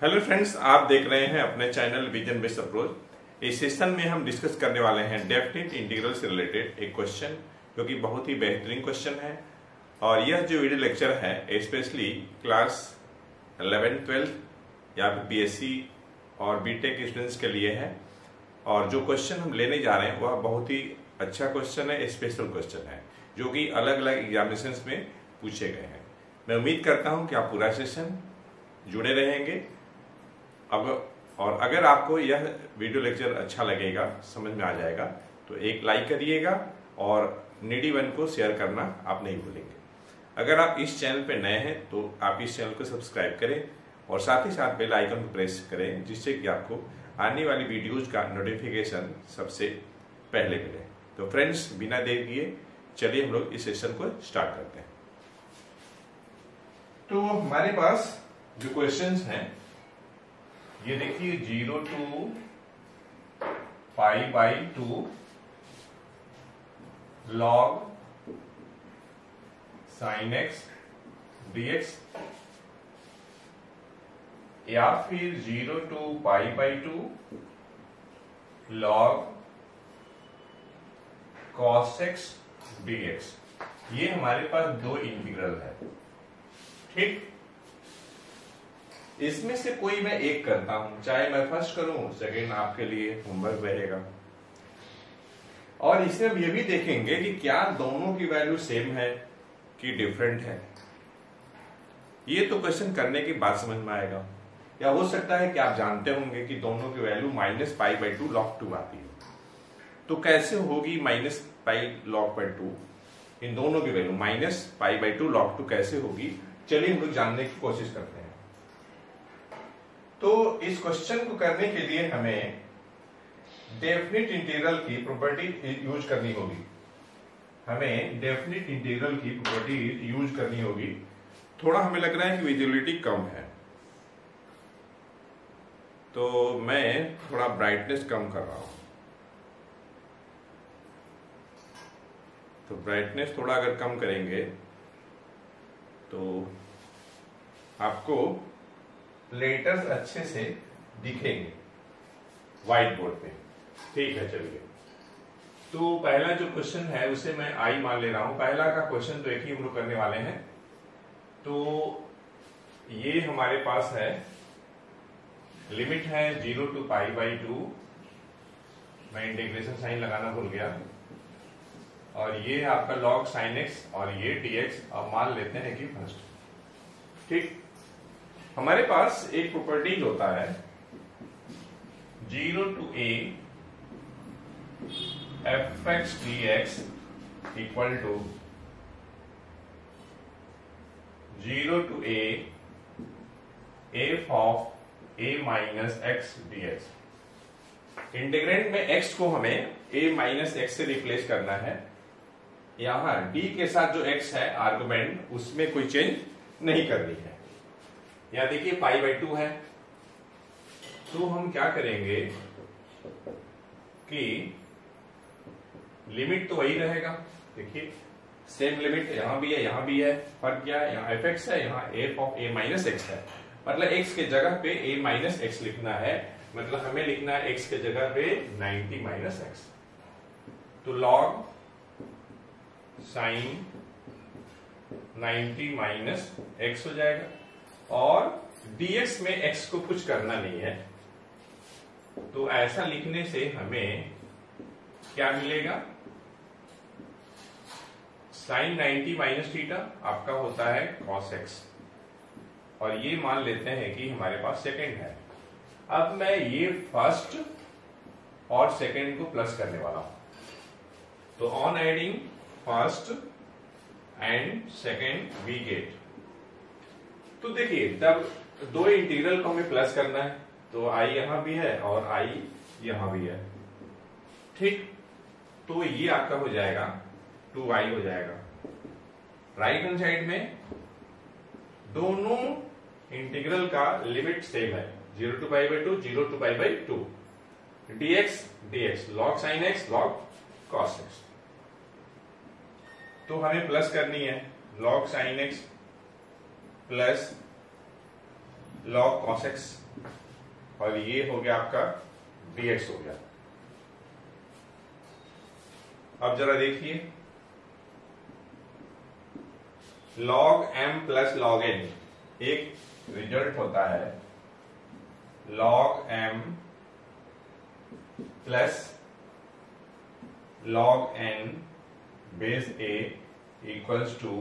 Hello friends, आप देख रहे हैं अपने चैनल विजन बेस्ड अप्रोच। इस सेशन में हम डिस्कस करने वाले हैं डेफिनेट इंटीग्रल से रिलेटेड एक क्वेश्चन जो कि बहुत ही बेहतरीन क्वेश्चन है। और यह जो वीडियो लेक्चर है स्पेशली क्लास 11, 12 या फिर बीएससी और बीटेक स्टूडेंट्स के लिए है। और जो क्वेश्चन हम लेने जा रहे हैं वह बहुत ही अच्छा क्वेश्चन है, स्पेशल क्वेश्चन है जो कि अलग अलग एग्जामिनेशंस में पूछे गए हैं। मैं उम्मीद करता हूं कि आप पूरा सेशन जुड़े रहेंगे। अब और अगर आपको यह वीडियो लेक्चर अच्छा लगेगा, समझ में आ जाएगा, तो एक लाइक करिएगा और नीडी वन को शेयर करना आप नहीं भूलेंगे। अगर आप इस चैनल पे नए हैं तो आप इस चैनल को सब्सक्राइब करें और साथ ही साथ बेल आइकन को प्रेस करें जिससे कि आपको आने वाली वीडियोज का नोटिफिकेशन सबसे पहले मिले। तो फ्रेंड्स, बिना देर किए चलिए हम लोग इस सेशन को स्टार्ट करते हैं। तो हमारे पास जो क्वेश्चंस हैं ये देखिए, 0 to π/2 log sin x dx या फिर 0 to π/2 log cos x dx। ये हमारे पास दो इंटीग्रल है, ठीक। इसमें से कोई मैं एक करता हूं, चाहे मैं फर्स्ट करूं, सेकेंड आपके लिए होमवर्क रहेगा। और इसमें हम ये भी देखेंगे कि क्या दोनों की वैल्यू सेम है कि डिफरेंट है। ये तो क्वेश्चन करने के बाद समझ में आएगा। या हो सकता है कि आप जानते होंगे कि दोनों की वैल्यू -π/2 log 2 आती है। तो कैसे होगी -π log 2? इन दोनों की वैल्यू -π/2 log 2 कैसे होगी, चलिए हम लोग जानने की कोशिश करते हैं। तो इस क्वेश्चन को करने के लिए हमें डेफिनिट इंटीग्रल की प्रॉपर्टी यूज करनी होगी। हमें डेफिनिट इंटीग्रल की प्रॉपर्टी यूज करनी होगी। थोड़ा हमें लग रहा है कि विजिबिलिटी कम है, तो मैं थोड़ा ब्राइटनेस कम कर रहा हूं। तो ब्राइटनेस थोड़ा अगर कम करेंगे तो आपको लेटर्स अच्छे से दिखेंगे व्हाइट बोर्ड पे, ठीक है। चलिए, तो पहला जो क्वेश्चन है उसे मैं आई मान ले रहा हूं। पहला का क्वेश्चन तो एक ही हम लोग करने वाले हैं। तो ये हमारे पास है, लिमिट है 0 to π/2। मैं इंटीग्रेशन साइन लगाना भूल गया। और ये है आपका log sin x और ये dx। अब मान लेते हैं कि फर्स्ट, ठीक। हमारे पास एक प्रॉपर्टी होता है 0 to a fx dx equal to 0 to a f of a minus x dx। Integrant में x को हमें a minus x से रिप्लेस करना है। यहां d के साथ जो x है आर्गुमेंट, उसमें कोई चेंज नहीं करनी है। या देखिए π/2 है, तो हम क्या करेंगे कि लिमिट तो वही रहेगा। देखिए सेम लिमिट यहां भी है, यहां भी है। फर्क क्या है, यहाँ fx है, यहाँ f of a minus x है। मतलब x के जगह पे a minus x लिखना है, मतलब हमें लिखना है x के जगह पे 90 minus x। तो log sin 90 minus x हो जाएगा। और dx में x को कुछ करना नहीं है, तो ऐसा लिखने से हमें क्या मिलेगा, sin 90 माइनस थीटा आपका होता है cos x। और ये मान लेते हैं कि हमारे पास सेकेंड है। अब मैं ये फर्स्ट और सेकेंड को प्लस करने वाला हूं। तो on adding first and second we get. तो देखिए, जब दो इंटीग्रल को हमें प्लस करना है तो आई यहां भी है और आई यहां भी है, ठीक। तो ये आपका हो जाएगा 2i हो जाएगा। राइट हैंड साइड में दोनों इंटीग्रल का लिमिट सेम है, 0 to π/2, 0 to π/2। dx log sin x log cos x। तो हमें प्लस करनी है log sin x plus log cos x, और ये हो गया आपका dx हो गया। अब जरा देखिए, log m plus log n, एक रिजल्ट होता है log m plus log n base a equals to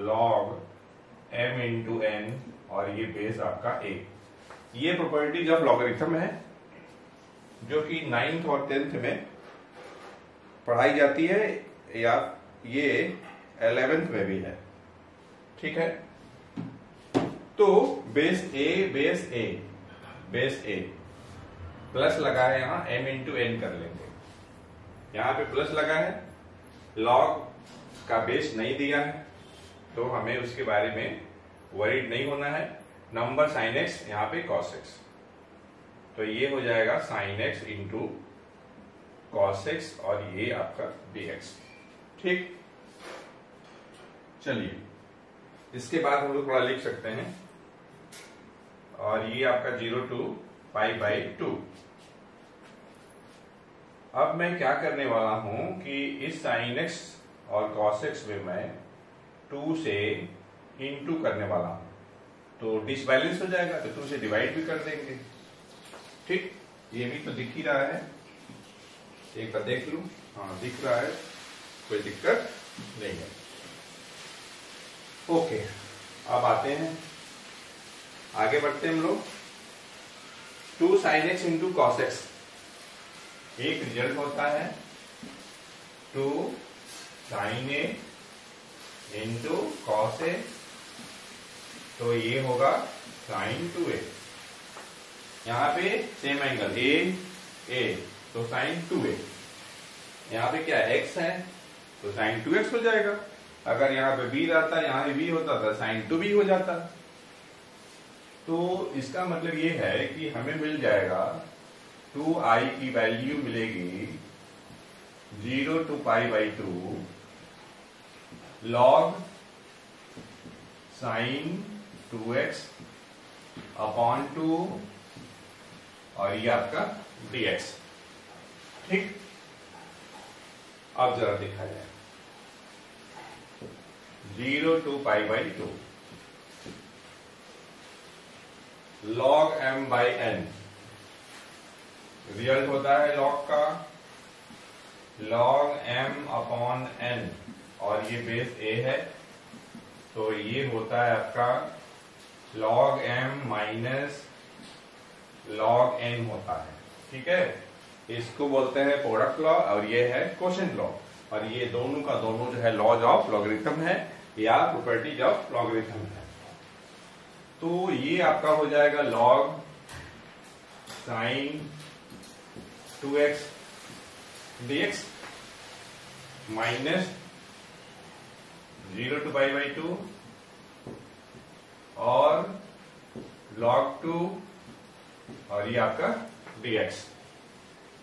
log m into n, और ये बेस आपका a। ये प्रॉपर्टीज ऑफ लॉगरिथम है जो कि 9th और 10th में पढ़ाई जाती है, या ये 11th में भी है, ठीक है। तो बेस a प्लस लगा है, यहां m इंटू n कर लेंगे, यहां पे प्लस लगा है, लॉग का बेस नहीं दिया है तो हमें उसके बारे में वरीड नहीं होना है। नंबर साइन x, यहां पे cos x, तो ये हो जाएगा sign x into cos x, और ये आपका dx, ठीक। चलिए इसके बाद हम लोग थोड़ा लिख सकते हैं, और ये आपका 0 to π/2। अब मैं क्या करने वाला हूं कि इस sin x और cos x में मैं 2 से इंटू करने वाला हूं, तो डिसबैलेंस हो जाएगा, तो 2 से डिवाइड भी कर देंगे, ठीक। ये भी तो दिख ही रहा है, एक बार देख लूं, हाँ दिख रहा है, कोई दिक्कत नहीं है। ओके, अब आते हैं, आगे बढ़ते हैं हम लोग। 2 sin x into cos x, एक रिजल्ट होता है 2 sin a into cos a, तो ये होगा sin 2a। यहां पे सेम एंगल a तो sin 2a, यहां पे क्या x है तो sin 2x हो जाएगा। अगर यहाँ पे b रहता, यहाँ पे b होता था, sin 2b हो जाता। तो इसका मतलब ये है कि हमें मिल जाएगा 2i की वैल्यू मिलेगी 0 to π/2 log sin 2x upon 2, और ये आपका dx, ठीक। अब जरा देखा जाए 0 to π/2 log m/n, रिजल्ट होता है log का log m अपॉन n, और ये बेस a है, तो ये होता है आपका log m minus log n होता है, ठीक है। इसको बोलते हैं प्रोडक्ट लॉ, और ये है क्वोशंट लॉ, और ये दोनों का दोनों जो है लॉज ऑफ लॉगरिथम है या प्रॉपर्टीज ऑफ लॉगरिथम है। तो ये आपका हो जाएगा log sin 2x dx minus 0 to π/2 और log 2, और ये आपका dx।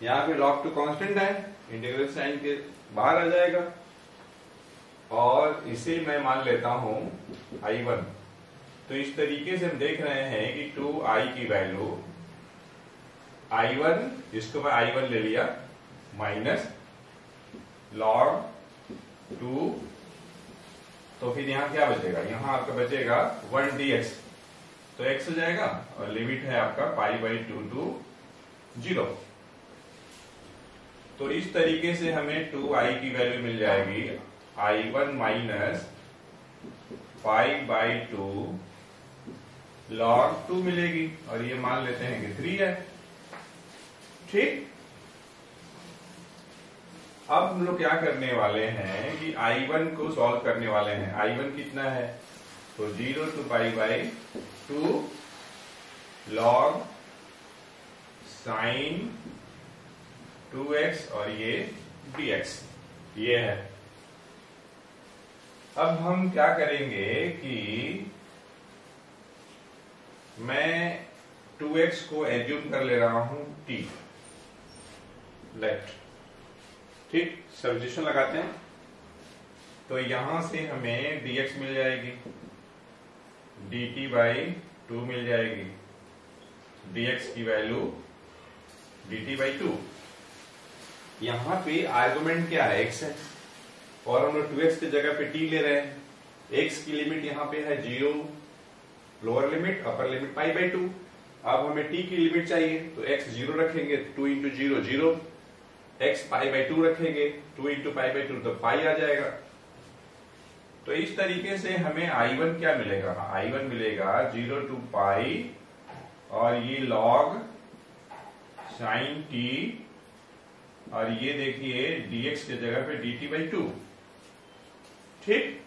यहां पे log 2 कांस्टेंट है, इंटीग्रल साइन के बाहर आ जाएगा, और इसे मैं मान लेता हूं I1। तो इस तरीके से हम देख रहे हैं कि 2i की वैल्यू I1, इसको मैं I1 ले लिया, माइनस log 2, तो फिर यहां क्या बचेगा, यहां आपका बचेगा 1 dx, तो x हो जाएगा, और लिमिट है आपका π/2 to 0। तो इस तरीके से हमें 2i की वैल्यू मिल जाएगी I1 माइनस 5/2 log 2 मिलेगी, और ये मान लेते हैं कि 3 है, ठीक। अब हम लोग क्या करने वाले हैं कि I1 को सॉल्व करने वाले हैं। I1 कितना है, तो 0 to π/2 log sin 2x, और ये dx, ये है। अब हम क्या करेंगे कि मैं 2x को एज्यूम कर ले रहा हूं t लेफ्ट, ठीक। सब्स्टिट्यूशन लगाते हैं, तो यहां से हमें dx मिल जाएगी dt 2 मिल जाएगी, dx की वैल्यू dt/2। यहां पे आर्गुमेंट क्या है, x है, और हम लोग 2x की जगह पे t ले रहे हैं। x की लिमिट यहाँ पे है 0, लोअर लिमिट, अपर लिमिट π/2। अब हमें t की लिमिट चाहिए, तो x 0 रखेंगे, 2 × 0 0, x π/2 रखेंगे, 2 × π/2 तो पाई आ जाएगा। तो इस तरीके से हमें I1 क्या मिलेगा, I1 मिलेगा 0 to π, और ये log sin t, और ये देखिए dx की जगह पे dt/2। ठीक,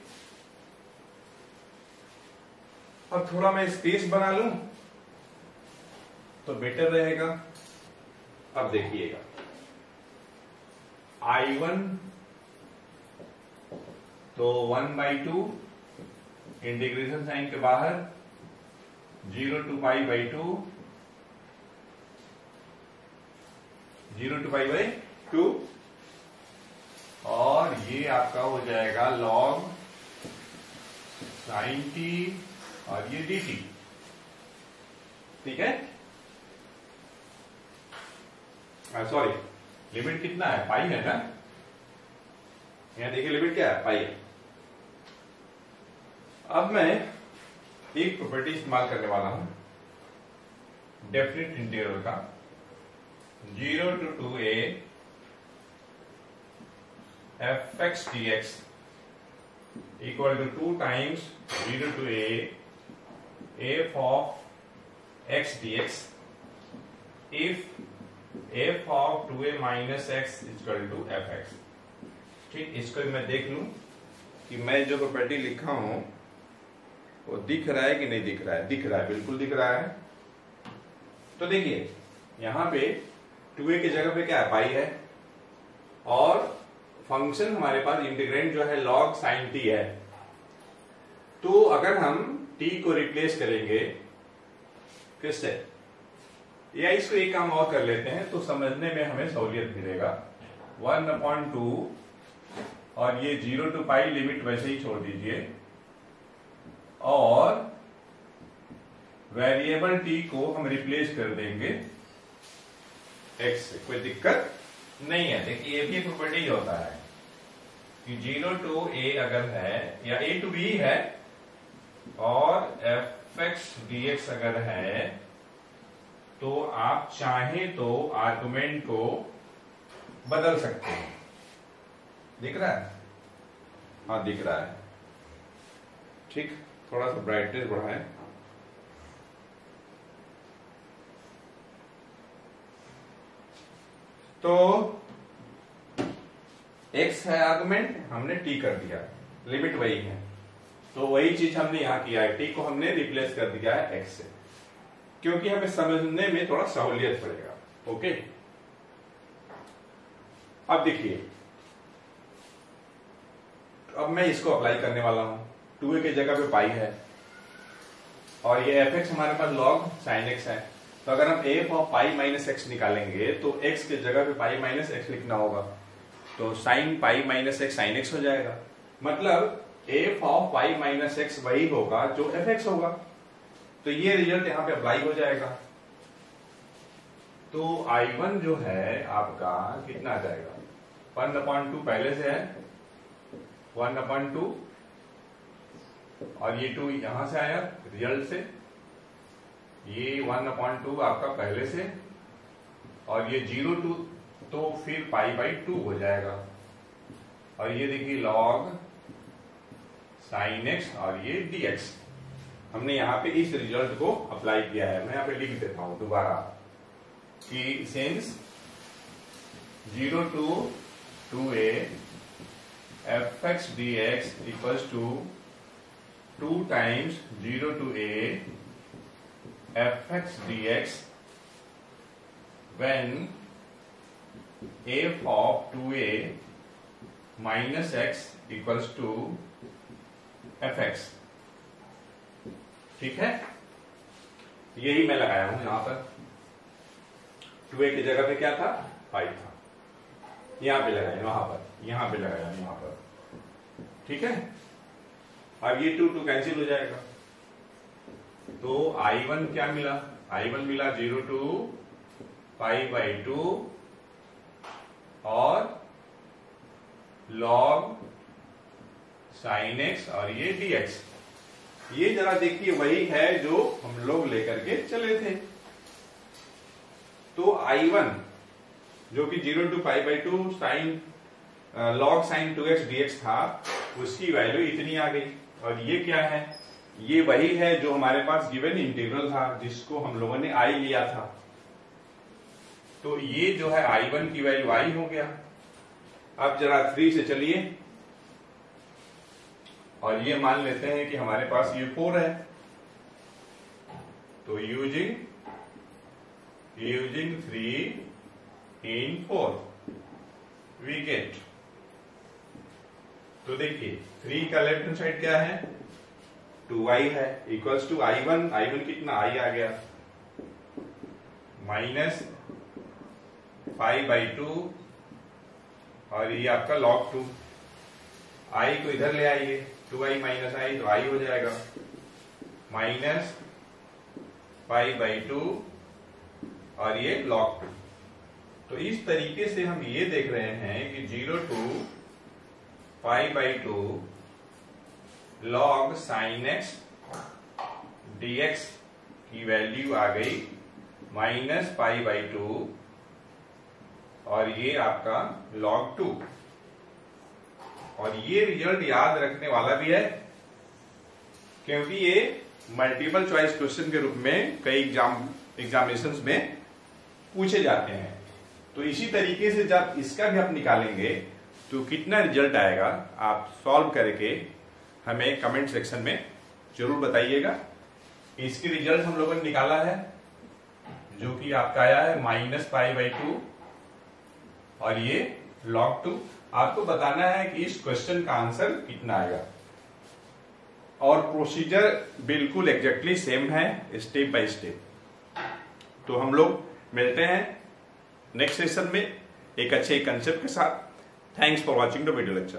अब थोड़ा मैं स्पेस बना लूं तो बेटर रहेगा। अब देखिएगा I1 तो 1/2 इंटीग्रेशन साइन के बाहर 0 to π/2, 0 to π/2, और ये आपका हो जाएगा log sin t, और ये dt। ठीक है, सॉरी, लिमिट कितना है, पाई है ना, यहां देखिए लिमिट क्या है, पाई है। अब मैं एक प्रॉपर्टी इस्तेमाल करने वाला हूं डेफिनेट इंटीग्रल का, 0 to 2a fx dx equal to 2 times 0 to a f of x dx if f of 2a minus x is equal to fx। ठीक, इसको मैं देख लूं कि मैं जो प्रॉपर्टी लिखा हूं वो दिख रहा है कि नहीं दिख रहा है। दिख रहा है, बिल्कुल दिख रहा है। तो देखिए यहां पे 2a की जगह पे क्या है, पाई है, और फंक्शन हमारे पास इंटीग्रेंड जो है log sin t है। तो अगर हम t को रिप्लेस करेंगे किससे, या इसको एक काम और कर लेते हैं तो समझने में हमें सहूलियत मिलेगा। 1/2, और ये 0 to π लिमिट वैसे ही छोड़ दीजिए, और वेरिएबल t को हम रिप्लेस कर देंगे x से, कोई दिक्कत नहीं है। देखिए ये भी प्रॉपर्टी होता है कि 0 to a अगर है, या a to b है, और fx dx अगर है, तो आप चाहें तो आर्गुमेंट को बदल सकते हैं। दिख रहा है, हाँ दिख रहा है। ठीक, थोड़ा सा ब्राइटनेस बढ़ाएं। तो x है आर्गुमेंट, हमने t कर दिया, लिमिट वही है, तो वही चीज हमने यहां किया है, t को हमने रिप्लेस कर दिया है x से, क्योंकि हमें समझने में थोड़ा सहूलियत पड़ेगा। ओके, अब देखिए, अब मैं इसको अप्लाई करने वाला हूं। 2a की जगह पे पाई है, और ये fx हमारे पास log sin x है। तो अगर हम f of pi minus x निकालेंगे तो x की जगह पे पाई माइनस एक्स लिखना होगा, तो sin pi minus x sin x हो जाएगा। मतलब f of pi minus x वही होगा जो fx होगा। तो ये रिजल्ट यहां पे अप्लाई हो जाएगा। तो I1 जो है आपका कितना आ जाएगा, 1/2 पहले से है, 1/2, और ये 2 यहां से आया रिजल्ट से, ये 1/2 आपका पहले से, और ये 0 to, तो फिर π/2 हो जाएगा, और ये देखिए log sin x, और ये dx। हमने यहाँ पे इस रिजल्ट को अप्लाई किया है। मैं यहाँ पे लिख देता हूं दोबारा कि since 0 to 2a fx dx equals to 2 times 0 to a fx dx when f of 2a minus x equals to fx। ठीक है, यही मैं लगाया हूं यहां पर। 2a की जगह पे क्या था, पाई था, यहां पे लगाया, वहां पर, यहां पे लगाया, यहां पर। ठीक है, अब ये 2 कैंसिल हो जाएगा, तो I1 क्या मिला, I1 मिला 0 to π/2 और log sin x और ये dx। ये जरा देखिए वही है जो हम लोग लेकर के चले थे। तो I1 जो कि 0 to π/2 sin log sin 2x dx था, उसकी वैल्यू इतनी आ गई। और ये क्या है, ये वही है जो हमारे पास गिवन इंटीग्रल था जिसको हम लोगों ने I लिया था। तो ये जो है I1 की वैल्यू I हो गया। अब जरा 3 से चलिए और ये मान लेते हैं कि हमारे पास ये 4 है। तो यूजिंग 3 in 4 वी गेट। तो देखिए 3 का लेफ्ट हैंड साइड क्या है, 2i है, इक्वल्स टू I1 कितना I आ गया माइनस π/2 और ये आपका log 2। I को इधर ले आइए, 2i माइनस I तो I हो जाएगा माइनस π/2 और ये log 2। तो इस तरीके से हम ये देख रहे हैं कि 0 to π/2 log sin x dx की वैल्यू आ गई माइनस π/2 और ये आपका log 2। और ये रिजल्ट याद रखने वाला भी है क्योंकि ये मल्टीपल चॉइस क्वेश्चन के रूप में कई एग्जामिनेशंस में पूछे जाते हैं। तो इसी तरीके से जब इसका भी आप निकालेंगे तो कितना रिजल्ट आएगा आप सॉल्व करके हमें कमेंट सेक्शन में जरूर बताइएगा। इसकी रिजल्ट हम लोगों ने निकाला है जो कि आपका आया है माइनस π/2 और ये log 2। आपको बताना है कि इस क्वेश्चन का आंसर कितना आएगा और प्रोसीजर बिल्कुल एग्जैक्टली सेम है, स्टेप बाय स्टेप। तो हम लोग मिलते हैं नेक्स्ट सेशन में एक अच्छे कंसेप्ट के साथ। Thanks for watching the video lecture.